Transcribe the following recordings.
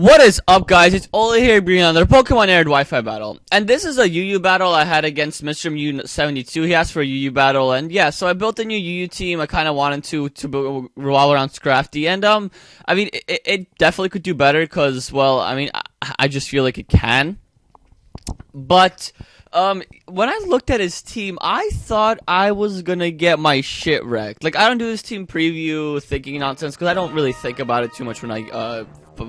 What is up, guys? It's Oli here bringing another Pokemon Aired Wi-Fi battle. And this is a UU battle I had against mrmew72. He asked for a UU battle, and yeah, so I built a new UU team. I kind of wanted to revolve around Scrafty, and I mean, it definitely could do better, because, well, I mean, I just feel like it can. But, when I looked at his team, I thought I was gonna get my shit wrecked. Like, I don't do this team preview thinking nonsense, because I don't really think about it too much when I,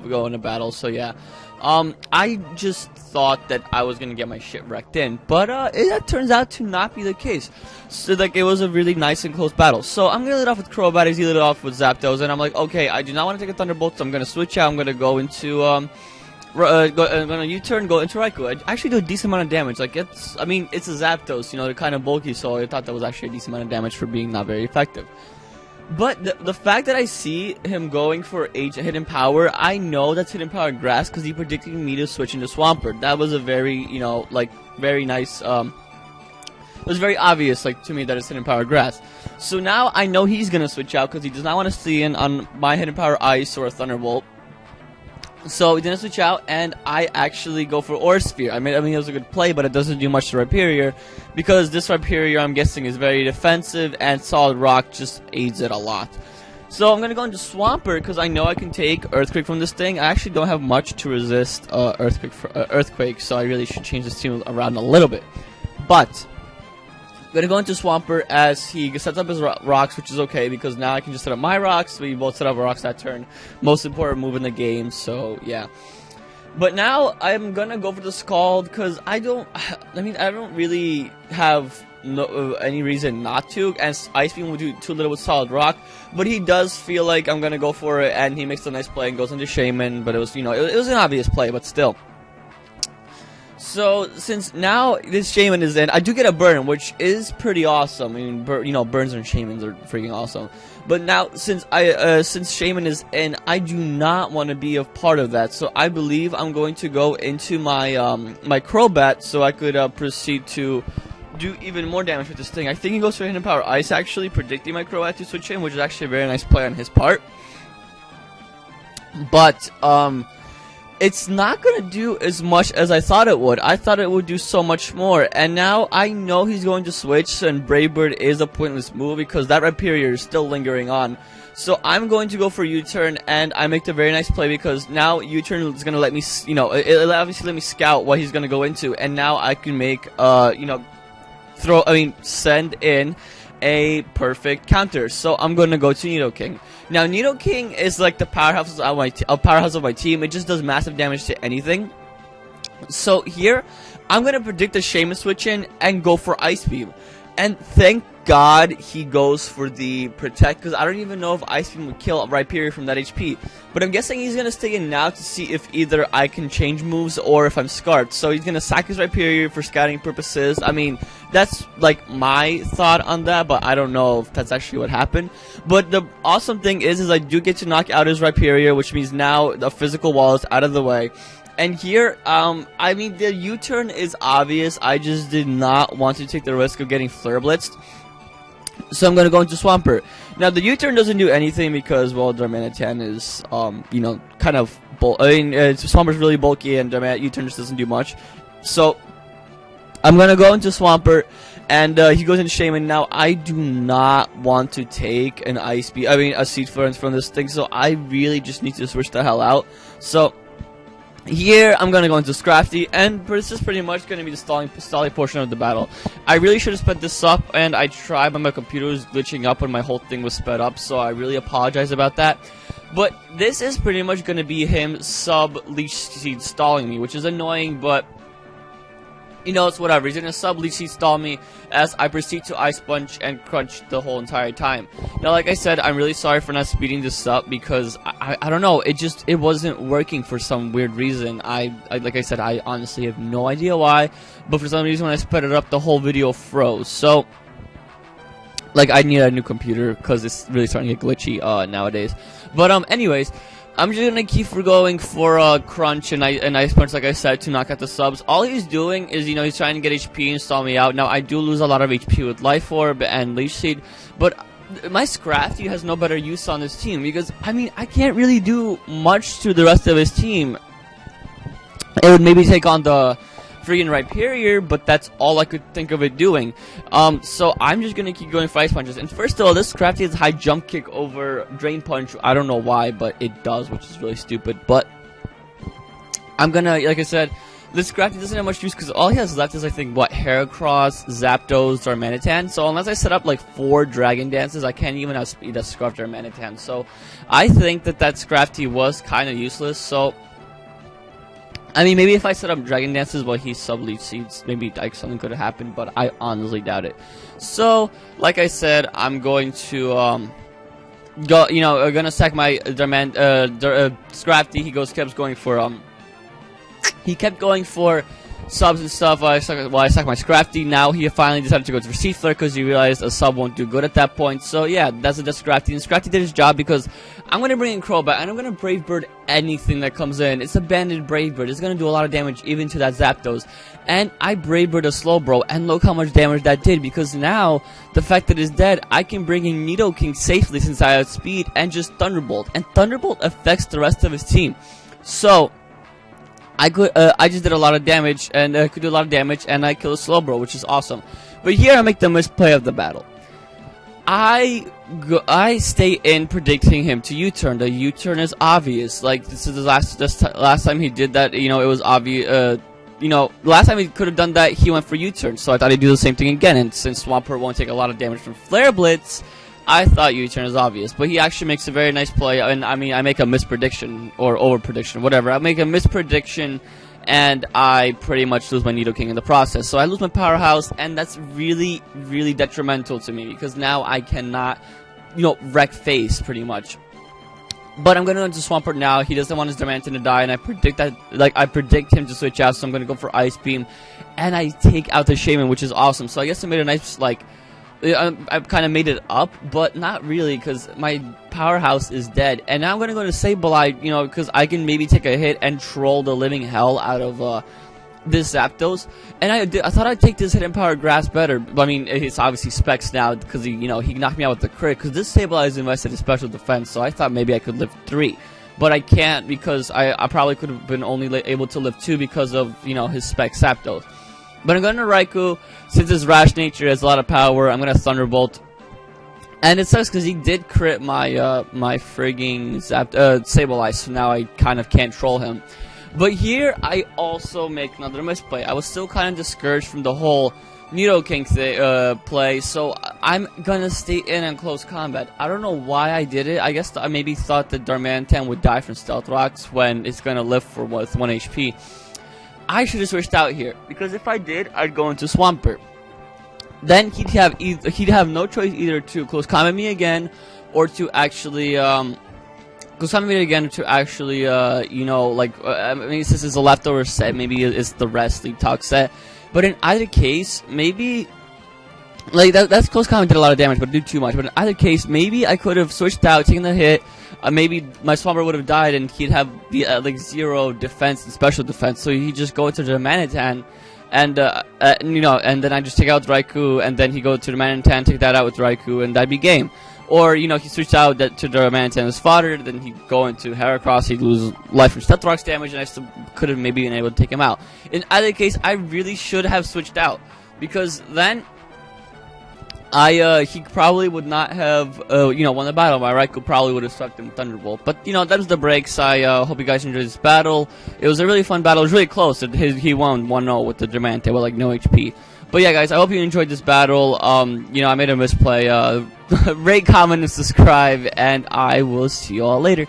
go into battle, so yeah. I just thought that I was gonna get my shit wrecked in, but that turns out to not be the case. So like, it was a really nice and close battle. So I'm gonna lead off with Crobat, he lit off with Zapdos, and I'm like, okay, I do not want to take a Thunderbolt, so I'm gonna switch out. I'm gonna go into I'm gonna U-turn, go into Raikou. I actually do a decent amount of damage. Like, I mean, it's a Zapdos, you know, they're kind of bulky, so I thought that was actually a decent amount of damage for being not very effective. But the fact that I see him going for Hidden Power, I know that's Hidden Power Grass because he predicted me to switch into Swampert. That was a very, you know, like, very nice, it was very obvious, like, to me that it's Hidden Power Grass. So now I know he's gonna switch out because he does not want to see in on my Hidden Power Ice or a Thunderbolt. So he didn't switch out, and I actually go for Aura Sphere. I mean, it was a good play, but it doesn't do much to Rhyperior, because this Rhyperior, I'm guessing, is very defensive, and Solid Rock just aids it a lot. So I'm going to go into Swampert, because I know I can take Earthquake from this thing. I actually don't have much to resist Earthquake, so I really should change this team around a little bit. But I'm going to go into Swampert as he sets up his rocks, which is okay, because now I can just set up my rocks. We both set up rocks that turn. Most important move in the game, so yeah. But now I'm going to go for the Scald, because I don't really have any reason not to, and Ice Beam will do too little with Solid Rock, but he does feel like I'm going to go for it, and he makes a nice play and goes into Shaman, but it was, you know, it was an obvious play, but still. So, since now this Shaman is in, I do get a burn, which is pretty awesome. I mean, you know, burns and Shamans are freaking awesome. But now, since Shaman is in, I do not want to be a part of that. So I believe I'm going to go into my my Crobat, so I could proceed to do even more damage with this thing. I think he goes for Hidden Power Ice, actually predicting my Crobat to switch in, which is actually a very nice play on his part. But it's not going to do as much as I thought it would. I thought it would do so much more. And now I know he's going to switch, and Brave Bird is a pointless move because that Rhyperior is still lingering on. So I'm going to go for U-turn, and I make the very nice play because now U-turn is going to let me, you know, it'll obviously let me scout what he's going to go into. And now I can make, you know, send in a perfect counter. So I'm going to go to Nidoking. Now, Nidoking is like the powerhouse of my team. It just does massive damage to anything. So here, I'm going to predict a Shaman switch in and go for Ice Beam. And thank God he goes for the Protect, because I don't even know if Ice Beam would kill Rhyperior from that HP. But I'm guessing he's going to stay in now to see if either I can change moves or if I'm scarred. So he's going to sack his Rhyperior for scouting purposes. I mean, that's like my thought on that, but I don't know if that's actually what happened. But the awesome thing is I do get to knock out his Rhyperior, which means now the physical wall is out of the way. And here, I mean, the U-turn is obvious. I just did not want to take the risk of getting Flare Blitzed. So I'm going to go into Swampert. Now, the U-turn doesn't do anything because, well, Darmanitan is, you know, kind of Swampert's really bulky, and U-turn just doesn't do much. So I'm going to go into Swampert, and he goes into Shaman. Now, I do not want to take an Ice Beam, a Seed Flare from this thing, so I really just need to switch the hell out. So here, I'm going to go into Scrafty, and this is pretty much going to be the stalling portion of the battle. I really should have sped this up, and I tried, but my computer was glitching up when my whole thing was sped up, so I really apologize about that. But this is pretty much going to be him sub-Leech Seed stalling me, which is annoying, but you know, it's whatever. He's going to sub-Leech Seed stall me as I proceed to Ice Punch and Crunch the whole entire time. Now, like I said, I'm really sorry for not speeding this up because, I don't know, it wasn't working for some weird reason. Like I said, I honestly have no idea why, but for some reason when I sped it up, the whole video froze. So, like, I need a new computer because it's really starting to get glitchy nowadays. But, anyways, I'm just going to keep going for Crunch and Ice Punch, like I said, to knock out the subs. All he's doing is, you know, he's trying to get HP and stall me out. Now, I do lose a lot of HP with Life Orb and Leech Seed, but my Scrafty has no better use on this team, because, I mean, I can't really do much to the rest of his team. It would maybe take on the friggin' Rhyperior, but that's all I could think of it doing. So I'm just gonna keep going for Ice Punches. And first of all, this Scrafty has high jump kick over Drain Punch. I don't know why, but it does, which is really stupid. But I'm gonna, like I said, this Scrafty doesn't have much use because all he has left is, I think, what, Heracross, Zapdos, Darmanitan. So unless I set up like 4 Dragon Dances, I can't even outspeed that Scruff Darmanitan. So I think that Scrafty was kind of useless. So I mean, maybe if I set up Dragon Dances while he sub-leech seeds, maybe like something could have happened, but I honestly doubt it. So, like I said, I'm going to go. You know, gonna sack my Scrafty. He kept going for subs and stuff while I sack my Scrafty. Now he finally decided to go for Sea Flare because he realized a sub won't do good at that point. So yeah, that's Scrafty. And Scrafty did his job because I'm going to bring in Crobat and I'm going to Brave Bird anything that comes in. It's a banded Brave Bird. It's going to do a lot of damage even to that Zapdos. And I Brave Bird a Slowbro, and look how much damage that did, because now the fact that it's dead, I can bring in Nidoking safely since I have speed and just Thunderbolt. And Thunderbolt affects the rest of his team. So I just did a lot of damage, and could do a lot of damage, and I killed a Slowbro, which is awesome. But here I make the misplay of the battle. I stay in predicting him to U-turn. The U-turn is obvious. Like, this is the last time he did that. You know, it was obvious. You know, last time he could have done that, he went for U-turn. So I thought he'd do the same thing again. And since Swampert won't take a lot of damage from Flare Blitz, I thought U-turn is obvious. But he actually makes a very nice play. And I mean, I make a misprediction or over-prediction, whatever. I make a misprediction, and I pretty much lose my Nidoking in the process. So I lose my Powerhouse, and that's really, really detrimental to me, because now I cannot, you know, wreck face pretty much. But I'm going to go into Swampert now. He doesn't want his Darmanitan to die, and I predict that, like, I predict him to switch out, so I'm going to go for Ice Beam, and I take out the Shaman, which is awesome. So I guess I made a nice, like, I've kind of made it up, but not really, because my Powerhouse is dead. And now I'm going to go to Sableye, you know, because I can maybe take a hit and troll the living hell out of this Zapdos. And I thought I'd take this hidden power grass better. But I mean, it's obviously Specs now, because he knocked me out with the crit, because this Sableye is invested in special defense, so I thought maybe I could live 3. But I can't, because I probably could have been only able to live 2 because of, you know, his Specs Zapdos. But I'm going to Raikou. Since his Rash nature has a lot of power, I'm going to Thunderbolt. And it sucks because he did crit my my frigging Sableye, so now I kind of can't troll him. But here, I also make another misplay. I was still kind of discouraged from the whole Nidoking play, so I'm going to stay in close combat. I don't know why I did it. I guess I maybe thought that Darmanitan would die from Stealth Rocks when it's going to live for with 1 HP. I should have switched out here, because if I did, I'd go into Swampert. Then he'd have no choice either to close combat me again, or to actually close combat me again, to actually you know, like I mean, since it's a leftover set, maybe it's the rest League Talk set. But in either case, maybe like that's close combat did a lot of damage, but it did too much. But in either case, maybe I could have switched out, taken the hit. Maybe my Swampert would have died, and he'd have the like 0 defense and special defense. So he'd just go into the Darmanitan, and you know, and then I just take out Raikou, and then he go to the Darmanitan, take that out with Raikou, and that'd be game. Or you know, he switched out to the Darmanitan as fodder, then he'd go into Heracross, he'd lose life from Stealth Rocks damage, and I still could have maybe been able to take him out. In either case, I really should have switched out, because then he probably would not have, you know, won the battle. My Raikou probably would have swept him with Thunderbolt. But, you know, that was the breaks. I hope you guys enjoyed this battle. It was a really fun battle. It was really close. He won 1-0 with the Darmanitan with, like, no HP. But, yeah, guys, I hope you enjoyed this battle. You know, I made a misplay. Rate, comment, and subscribe, and I will see you all later.